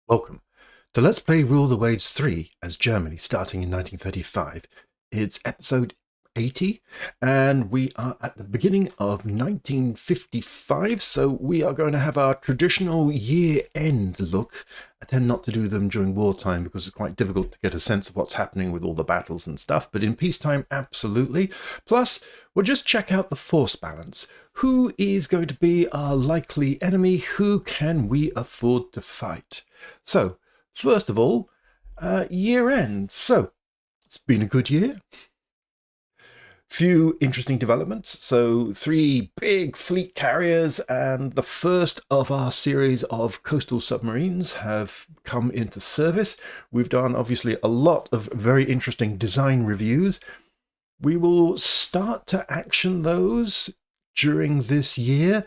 Welcome to Let's Play Rule the Waves 3 as Germany, starting in 1935. It's episode 80, and we are at the beginning of 1955, so we are going to have our traditional year-end look. I tend not to do them during wartime because it's quite difficult to get a sense of what's happening with all the battles and stuff, but in peacetime, absolutely. Plus, we'll just check out the force balance. Who is going to be our likely enemy? Who can we afford to fight? So, first of all, year end. So, it's been a good year. Few interesting developments. So, three big fleet carriers and the first of our series of coastal submarines have come into service. We've done, obviously, a lot of very interesting design reviews. We will start to action those during this year.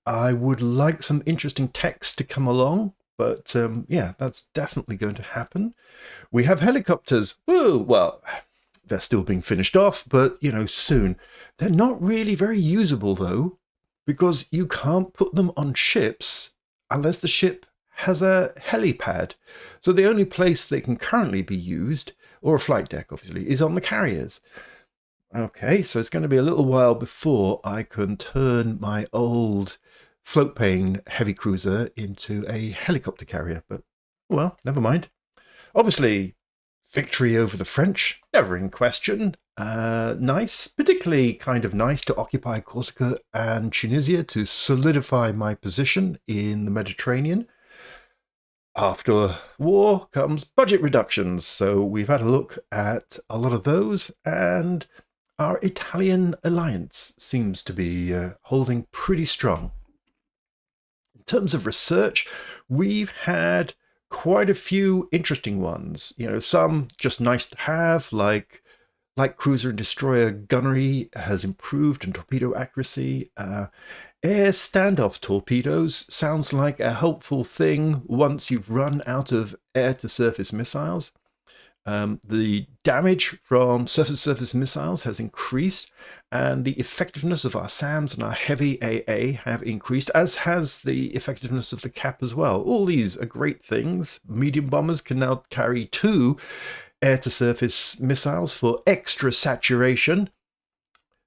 I would like some interesting text to come along. But yeah, that's definitely going to happen. We have helicopters. Woo! Well, they're still being finished off, but, soon. They're not really very usable, though, because you can't put them on ships unless the ship has a helipad. So the only place they can currently be used, or a flight deck, obviously, is on the carriers. Okay, so it's going to be a little while before I can turn my old float-plane heavy cruiser into a helicopter carrier, but well, never mind. Obviously, victory over the French, never in question. Nice, particularly kind of nice to occupy Corsica and Tunisia to solidify my position in the Mediterranean. After war comes budget reductions, so we've had a look at a lot of those, and our Italian alliance seems to be holding pretty strong. In terms of research, we've had quite a few interesting ones. Some just nice to have, like light cruiser and destroyer gunnery has improved in torpedo accuracy. Air standoff torpedoes sounds like a helpful thing once you've run out of air-to-surface missiles. The damage from surface-to-surface missiles has increased, and the effectiveness of our SAMs and our heavy AA have increased, as has the effectiveness of the cap as well. All these are great things. Medium bombers can now carry 2 air-to-surface missiles for extra saturation.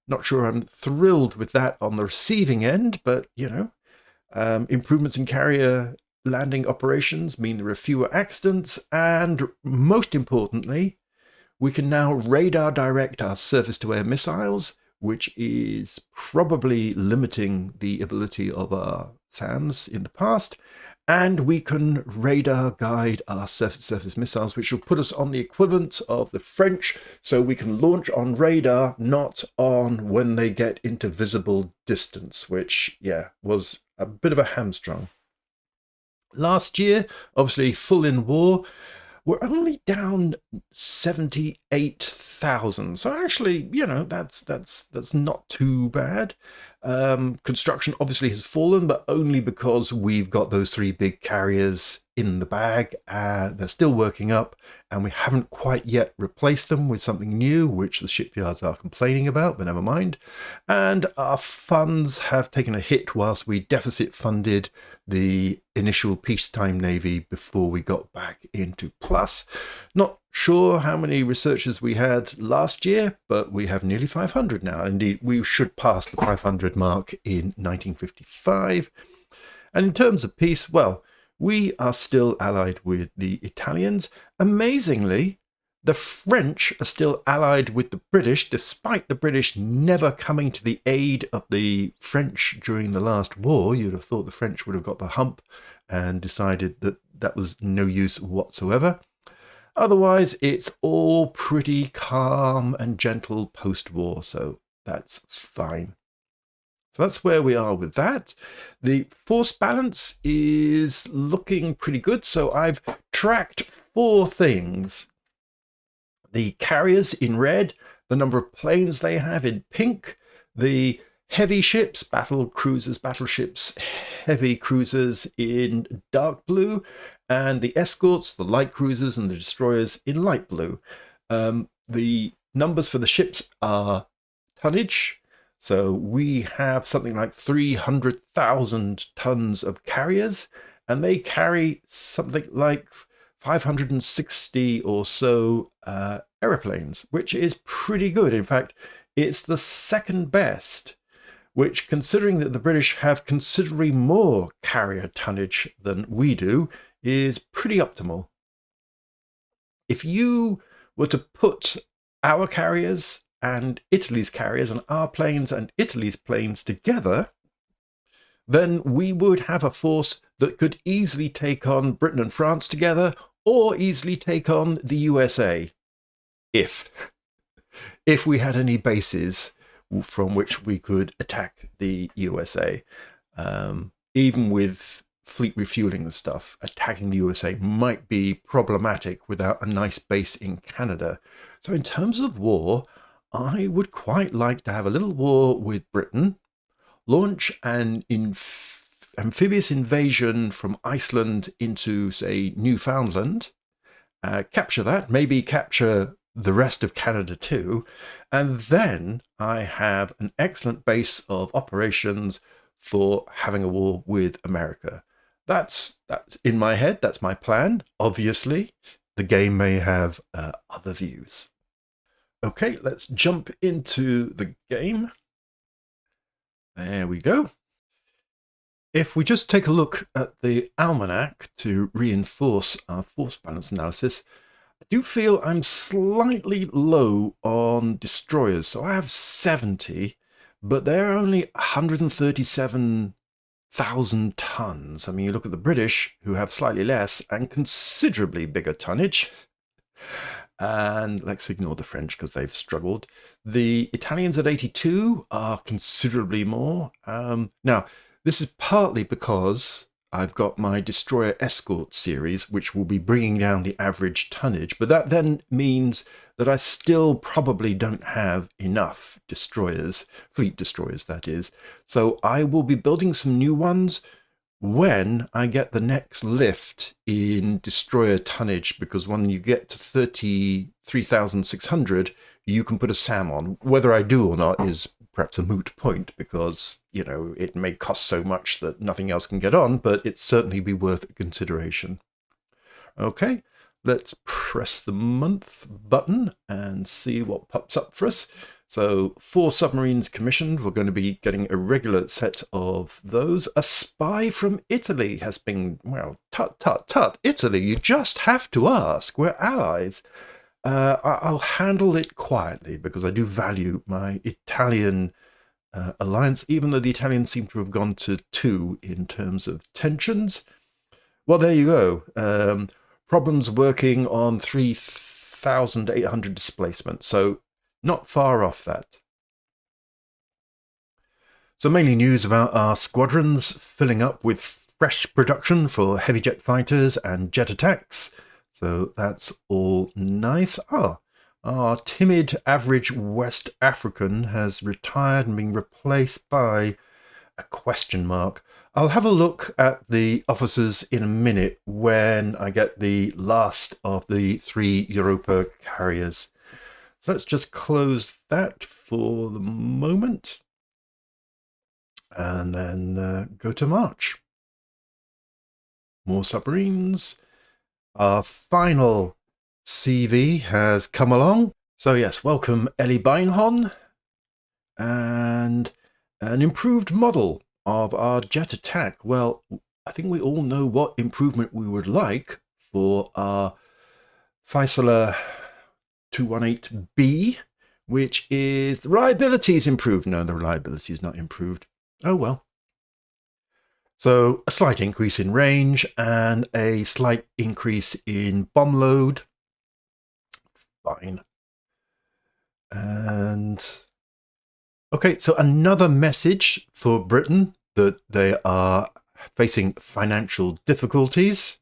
Not sure I'm thrilled with that on the receiving end, but, improvements in carrier landing operations mean there are fewer accidents, and most importantly, we can now radar direct our surface-to-air missiles, which is probably limiting the ability of our SAMs in the past, and we can radar guide our surface-to-surface missiles, which will put us on the equivalent of the French, so we can launch on radar, not on when they get into visible distance, which, was a bit of a hamstrung. Last year, obviously full in war, we're only down 78,000. So actually, that's not too bad. Construction obviously has fallen, but only because we've got those 3 big carriers in the bag. They're still working up, and we haven't quite yet replaced them with something new, which the shipyards are complaining about, but never mind. And our funds have taken a hit whilst we deficit funded the initial peacetime navy before we got back into plus. Not sure how many researchers we had last year, but we have nearly 500 now. Indeed, we should pass the 500 mark in 1955. And in terms of peace, well, we are still allied with the Italians. Amazingly, the French are still allied with the British, despite the British never coming to the aid of the French during the last war. You'd have thought the French would have got the hump and decided that that was no use whatsoever. Otherwise, it's all pretty calm and gentle post-war, so that's fine. So that's where we are with that. The force balance is looking pretty good. So I've tracked 4 things. The carriers in red, the number of planes they have in pink, the heavy ships, battle cruisers, battleships, heavy cruisers in dark blue, and the escorts, the light cruisers, and the destroyers in light blue. The numbers for the ships are tonnage. So we have something like 300,000 tons of carriers, and they carry something like 560 or so aeroplanes, which is pretty good. In fact, it's the second best, which, considering that the British have considerably more carrier tonnage than we do, is pretty optimal. If you were to put our carriers and Italy's carriers and our planes and Italy's planes together, then we would have a force that could easily take on Britain and France together, or easily take on the USA, if we had any bases from which we could attack the USA. Even with fleet refueling and stuff, attacking the USA might be problematic without a nice base in Canada. So in terms of war, I would quite like to have a little war with Britain, launch an amphibious invasion from Iceland into, say, Newfoundland, capture that, maybe capture the rest of Canada too, and then I have an excellent base of operations for having a war with America. That's in my head. That's my plan. Obviously, the game may have other views. Okay, let's jump into the game. There we go. If we just take a look at the Almanac to reinforce our force balance analysis, I do feel I'm slightly low on destroyers. So I have 70, but they're only 137,000 tons. I mean, you look at the British, who have slightly less and considerably bigger tonnage. And let's ignore the French because they've struggled. The Italians at 82 are considerably more. Now, this is partly because I've got my destroyer escort series, which will be bringing down the average tonnage, but that then means that I still probably don't have enough destroyers, fleet destroyers that is. So I will be building some new ones when I get the next lift in destroyer tonnage, because when you get to 33,600, you can put a SAM on. Whether I do or not is perhaps a moot point, because, you know, it may cost so much that nothing else can get on, but it'd certainly be worth a consideration. Okay, let's press the month button and see what pops up for us. So 4 submarines commissioned. We're going to be getting a regular set of those. A spy from Italy has been, well, tut, Italy, you just have to ask. We're allies. I'll handle it quietly because I do value my Italian alliance, even though the Italians seem to have gone to 2 in terms of tensions. Well, there you go. Problems working on 3,800 displacement. So not far off that. So mainly news about our squadrons filling up with fresh production for heavy jet fighters and jet attacks. So that's all nice. Our timid average West African has retired and been replaced by a question mark. I'll have a look at the officers in a minute when I get the last of the 3 Europa carriers. So let's just close that for the moment and then go to March. More submarines. Our final CV has come along. So yes, welcome Ellie Beinhorn, and an improved model of our jet attack. Well, I think we all know what improvement we would like for our Faisala 218B, which is the reliability is improved. No, the reliability is not improved. Oh well. So a slight increase in range and a slight increase in bomb load. Fine. And okay, so another message for Britain that they are facing financial difficulties.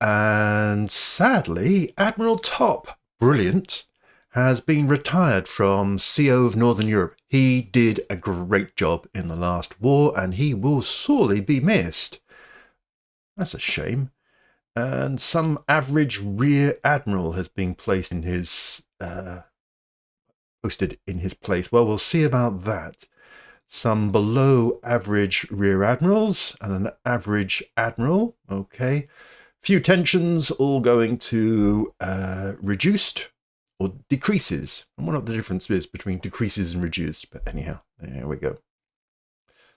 And sadly, Admiral Top, brilliant, has been retired from CO of Northern Europe. He did a great job in the last war, and he will sorely be missed. That's a shame. And some average rear admiral has been placed in his posted in his place. Well, we'll see about that. some below average rear admirals, and an average admiral. Okay. Few tensions, all going to reduced or decreases. I wonder what the difference is between decreases and reduced, but anyhow, there we go.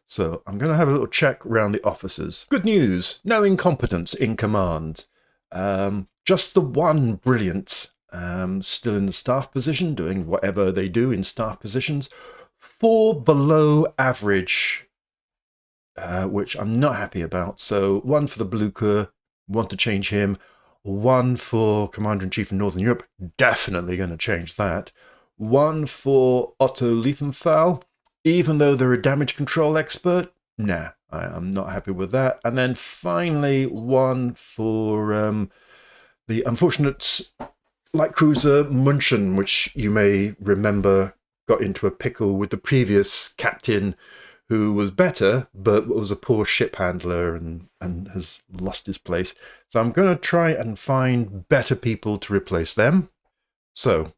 So I'm going to have a little check around the officers. Good news, no incompetence in command. Just the one brilliant still in the staff position, doing whatever they do in staff positions. 4 below average, which I'm not happy about. So 1 for the Blucher, want to change him. 1 for Commander-in-Chief in Northern Europe, definitely going to change that. 1 for Otto Liefenthal, even though they're a damage control expert, nah, I'm not happy with that. And then finally 1 for the unfortunate light cruiser Munchen, which you may remember got into a pickle with the previous captain, who was better, but was a poor ship handler and has lost his place. So I'm going to try and find better people to replace them. So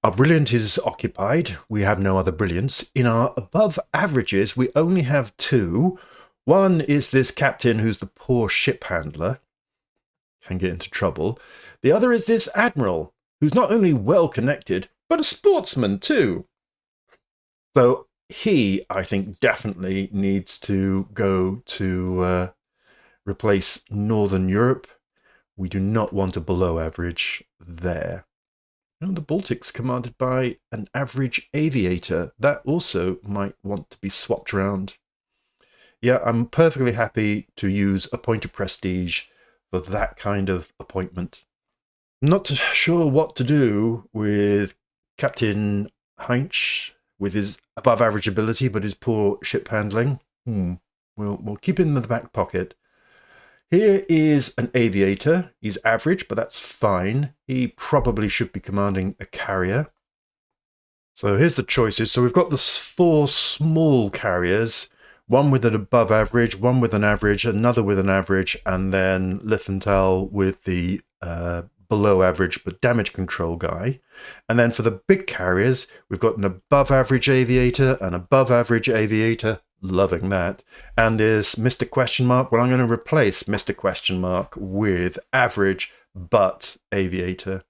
our brilliant is occupied. We have no other brilliance. In our above averages, we only have 2. One is this captain who's the poor ship handler, can get into trouble. The other is this admiral, who's not only well connected, but a sportsman too. So he, I think, definitely needs to go to replace Northern Europe. We do not want a below average there. And the Baltic's commanded by an average aviator. That also might want to be swapped around. Yeah, I'm perfectly happy to use a point of prestige for that kind of appointment. Not sure what to do with Captain Heinz with his above average ability but his poor ship handling. We'll keep him in the back pocket. Here is an aviator. He's average, but that's fine. He probably should be commanding a carrier. So here's the choices. So we've got the 4 small carriers, one with an above average, one with an average, another with an average, and then Liefenthal with the below average but damage control guy. And then for the big carriers, we've got an above average aviator, an above average aviator, loving that. And there's Mr. Question Mark. Well, I'm going to replace Mr. Question Mark with average but aviator.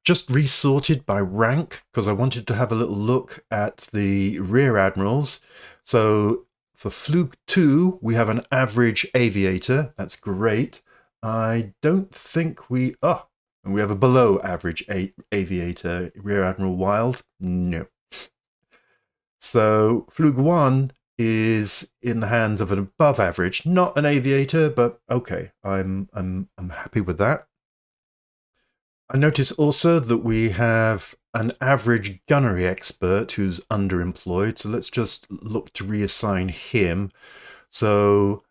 Just resorted by rank because I wanted to have a little look at the rear admirals. So for Flug 2, we have an average aviator. That's great. I don't think we... Oh, and we have a below average aviator. Rear Admiral Wild? No. So Flug 1 is in the hands of an above average, not an aviator, but okay, I'm happy with that. I notice also that we have an average gunnery expert who's underemployed, so let's just look to reassign him. So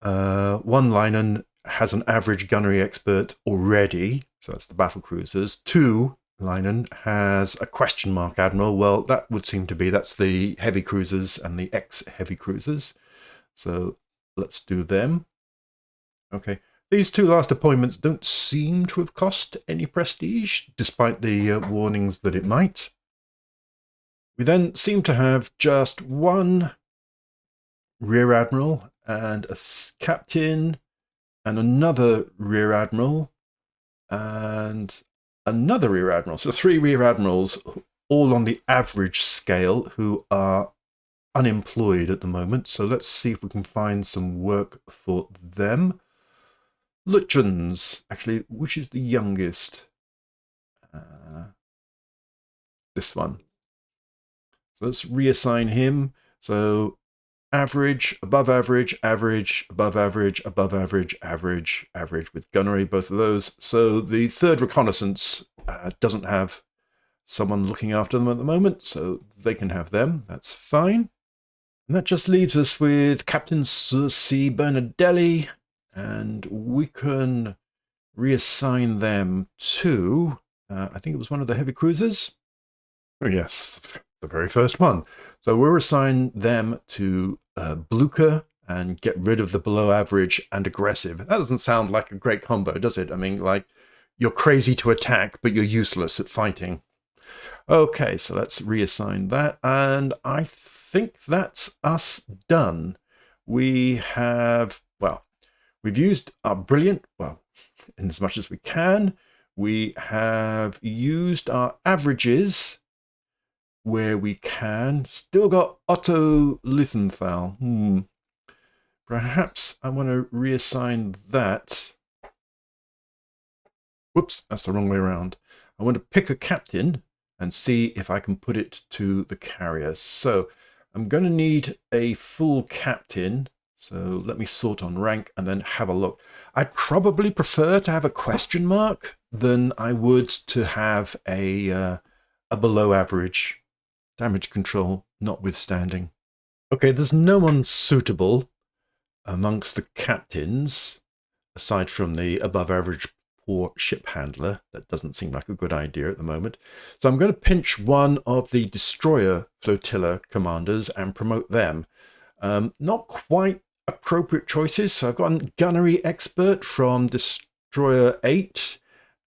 one Leinen has an average gunnery expert already, so that's the battle cruisers. 2 Leinen has a question mark admiral. Well, that would seem to be, that's the heavy cruisers and the ex-heavy cruisers. So let's do them. Okay. These 2 last appointments don't seem to have cost any prestige, despite the warnings that it might. We then seem to have just 1 rear admiral and a captain and another rear admiral and another rear admiral. So 3 rear admirals, all on the average scale, who are unemployed at the moment. So let's see if we can find some work for them. Lutyens, actually, which is the youngest? This one. So let's reassign him. So average, above average, average, above average, above average, average, average with gunnery, both of those. So the 3rd reconnaissance doesn't have someone looking after them at the moment, so they can have them. That's fine. And that just leaves us with Captain C. Bernadelli, and we can reassign them to, I think it was one of the heavy cruisers. Oh yes, the very first one. So we'll assign them to Blucher and get rid of the below average and aggressive. That doesn't sound like a great combo, does it? I mean, like, you're crazy to attack, but you're useless at fighting. Okay, so let's reassign that. And I think that's us done. We have, well, we've used our brilliant, well, in as much as we can. We have used our averages where we can. Still got Otto Lithenthal. Perhaps I want to reassign that. Whoops, that's the wrong way around. I want to pick a captain and see if I can put it to the carrier. So I'm going to need a full captain. So let me sort on rank and then have a look. I'd probably prefer to have a question mark than I would to have a below average. Damage control notwithstanding. Okay, there's no one suitable amongst the captains, aside from the above average poor ship handler. That doesn't seem like a good idea at the moment. So I'm going to pinch one of the destroyer flotilla commanders and promote them. Not quite appropriate choices. So I've got a gunnery expert from destroyer 8,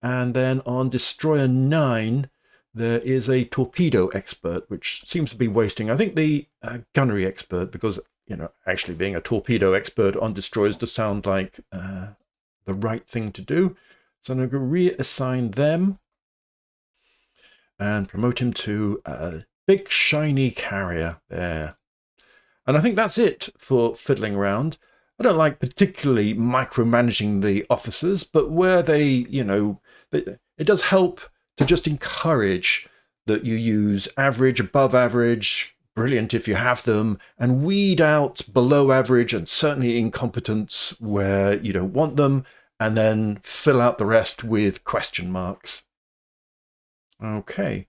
and then on destroyer 9 there is a torpedo expert, which seems to be wasting, I think, the gunnery expert, because, you know, actually being a torpedo expert on destroyers does sound like the right thing to do. So I'm going to reassign them and promote him to a big shiny carrier there. And I think that's it for fiddling around. I don't like particularly micromanaging the officers, but where they, you know, it does help to just encourage that you use average, above average, brilliant if you have them, and weed out below average and certainly incompetence where you don't want them, and then fill out the rest with question marks. Okay,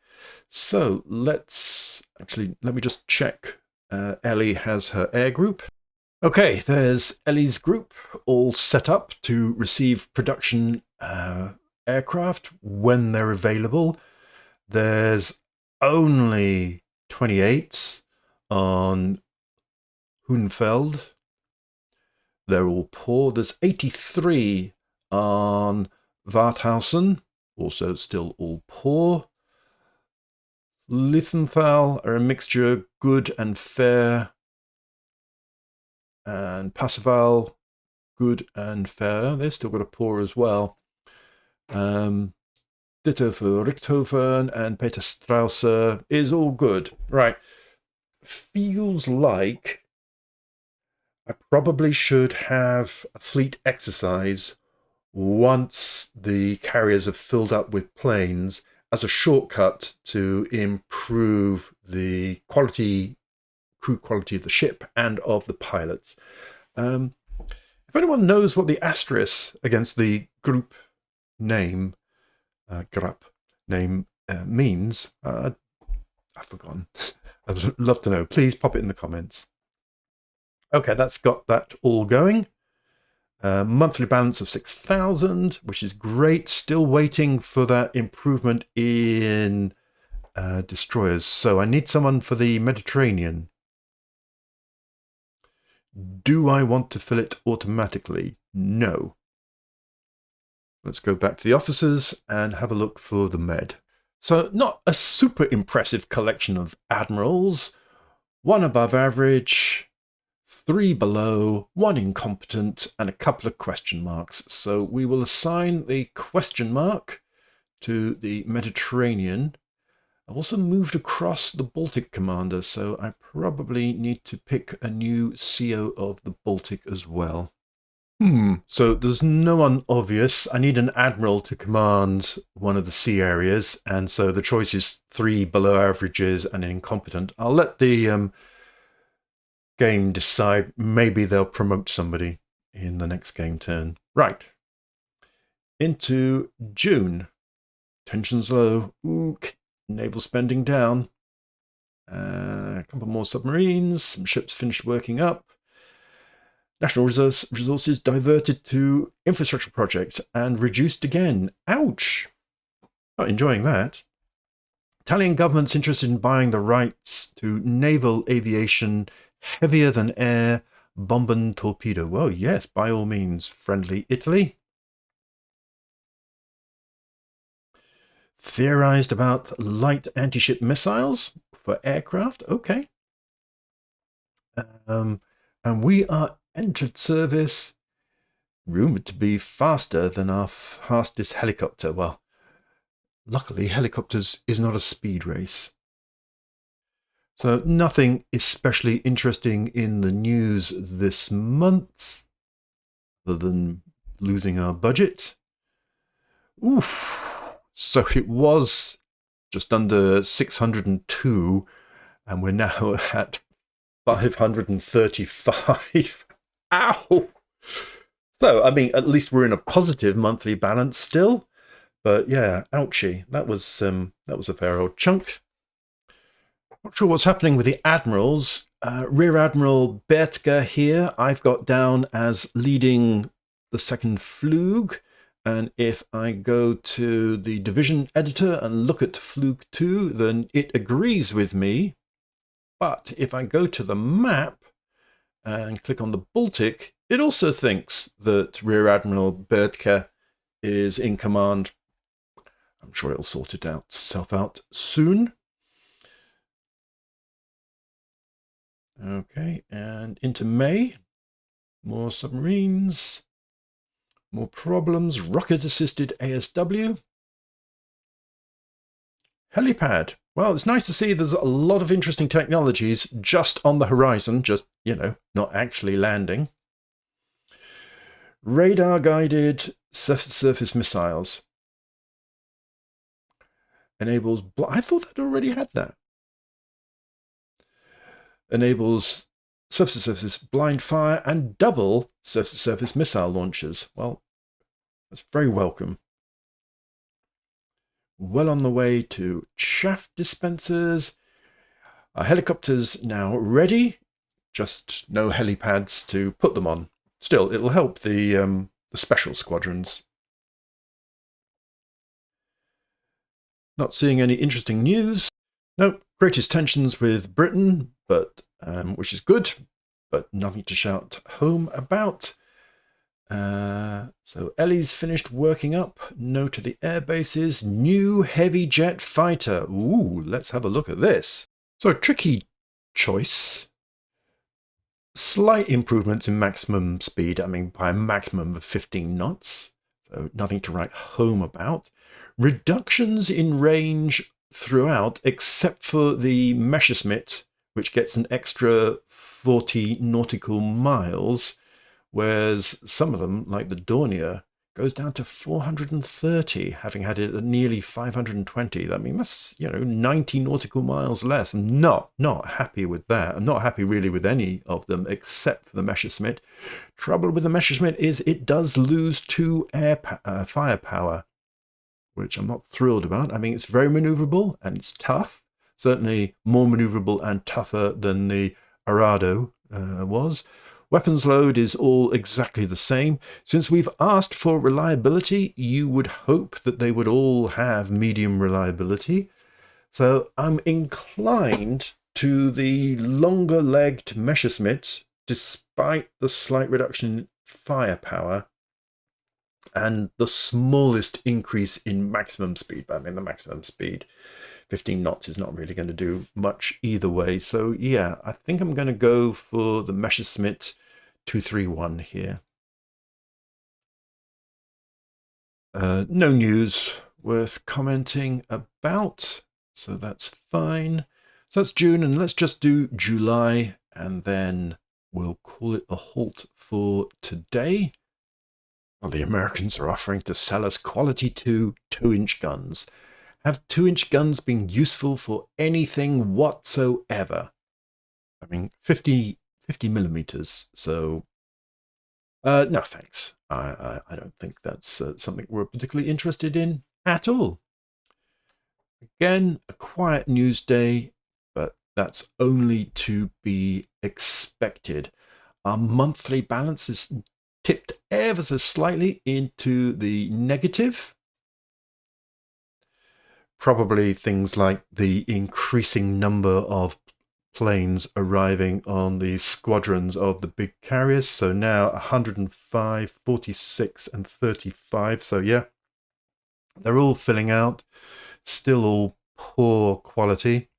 so let me just check. Ellie has her air group. Okay, there's Ellie's group all set up to receive production aircraft when they're available. There's only 28s on Hohenfeld. They're all poor. There's 83 on Warthausen, also still all poor. Lithenthal are a mixture good and fair. And Passeval, good and fair. They've still got a poor as well. Ditto for Richthofen, and Peter Strausser is all good. Right. Feels like I probably should have a fleet exercise once the carriers have filled up with planes as a shortcut to improve the crew quality of the ship and of the pilots. If anyone knows what the asterisk against the group name, Grupp name, means, I've forgotten. I'd love to know. Please pop it in the comments. Okay, that's got that all going. Monthly balance of 6,000, which is great. Still waiting for that improvement in destroyers. So I need someone for the Mediterranean. Do I want to fill it automatically? No. Let's go back to the officers and have a look for the Med. So not a super impressive collection of admirals. 1 above average, 3 below, 1 incompetent, and a couple of question marks. So we will assign the question mark to the Mediterranean. I've also moved across the Baltic commander, so I probably need to pick a new CO of the Baltic as well. So there's no one obvious. I need an admiral to command one of the sea areas, and so the choice is 3 below averages and an incompetent. I'll let the game decide. Maybe they'll promote somebody in the next game turn. Right. Into June. Tensions low. Ooh, naval spending down. A couple more submarines. Some ships finished working up. National resources diverted to infrastructure project and reduced again. Ouch! Not enjoying that. Italian government's interested in buying the rights to naval aviation heavier than air bomb and torpedo. Well, yes, by all means, friendly Italy. Theorized about light anti-ship missiles for aircraft. Okay. Um, and we are entered service, rumored to be faster than our fastest helicopter. Well, luckily, helicopters is not a speed race. So nothing especially interesting in the news this month, other than losing our budget. Oof. So it was just under 602, and we're now at 535. Ow! So, I mean, at least we're in a positive monthly balance still. But yeah, ouchie. That was a fair old chunk. Not sure what's happening with the admirals. Rear Admiral Bertka here, I've got down as leading the second Flug. And if I go to the division editor and look at Flug 2, then it agrees with me. But if I go to the map and click on the Baltic, it also thinks that Rear Admiral Bertka is in command. I'm sure it'll sort itself out soon. Okay, and into May. More submarines. More problems. Rocket-assisted ASW. Helipad. Well, it's nice to see there's a lot of interesting technologies just on the horizon, just, not actually landing. Radar-guided surface missiles. Enables... I thought I'd already had that. Enables surface-to-surface blind fire and double surface-to-surface missile launchers. Well, that's very welcome. Well on the way to chaff dispensers. Our helicopters now ready. Just no helipads to put them on. Still, it'll help the special squadrons. Not seeing any interesting news. Nope, greatest tensions with Britain, but which is good, but nothing to shout home about. So Ellie's finished working up. No to the air bases. New heavy jet fighter. Ooh, let's have a look at this. So a tricky choice. Slight improvements in maximum speed. I mean, by a maximum of 15 knots. So nothing to write home about. Reductions in range throughout, except for the Messerschmitt, which gets an extra 40 nautical miles, whereas some of them, like the Dornier, goes down to 430, having had it at nearly 520. I mean, that's, 90 nautical miles less. I'm not happy with that. I'm not happy really with any of them except for the Messerschmitt. Trouble with the Messerschmitt is it does lose 2 firepower, which I'm not thrilled about. I mean, it's very maneuverable and it's tough. Certainly more maneuverable and tougher than the Arado was. Weapons load is all exactly the same. Since we've asked for reliability, you would hope that they would all have medium reliability. So I'm inclined to the longer-legged Messerschmitt, despite the slight reduction in firepower and the smallest increase in maximum speed. But I mean, the maximum speed, 15 knots, is not really going to do much either way. So yeah, I think I'm going to go for the Messerschmitt 231 here. No news worth commenting about, so that's fine. So that's June, and let's just do July, and then we'll call it a halt for today. Well, the Americans are offering to sell us quality 2-inch guns. Have 2-inch guns been useful for anything whatsoever? I mean, 50 millimeters, so no thanks. I don't think that's something we're particularly interested in at all. Again, a quiet news day, but that's only to be expected. Our monthly balance is tipped ever so slightly into the negative. Probably things like the increasing number of planes arriving on the squadrons of the big carriers. So now 105, 46, and 35. So yeah, They're all filling out, still all poor quality,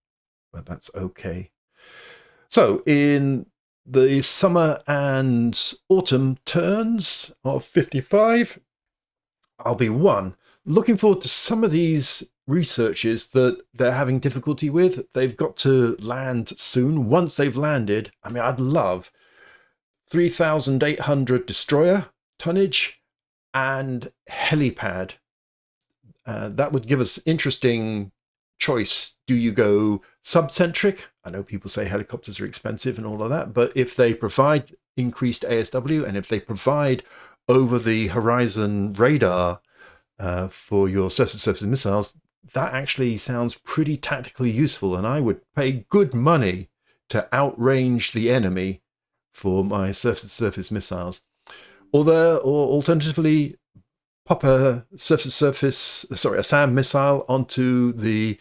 but that's okay. So in the summer and autumn turns of 55, I'll be looking forward to some of these researches that they're having difficulty with. They've got to land soon. Once they've landed, I mean, I'd love 3,800 destroyer tonnage and helipad. That would give us interesting choice. Do you go subcentric? I know people say helicopters are expensive and all of that, but if they provide increased ASW and if they provide over the horizon radar for your surface missiles, that actually sounds pretty tactically useful, and I would pay good money to outrange the enemy for my surface missiles. Or alternatively, pop a a SAM missile onto the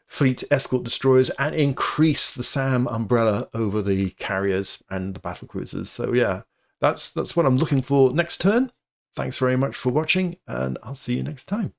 fleet escort destroyers and increase the SAM umbrella over the carriers and the battle cruisers. So yeah, that's what I'm looking for next turn. Thanks very much for watching, and I'll see you next time.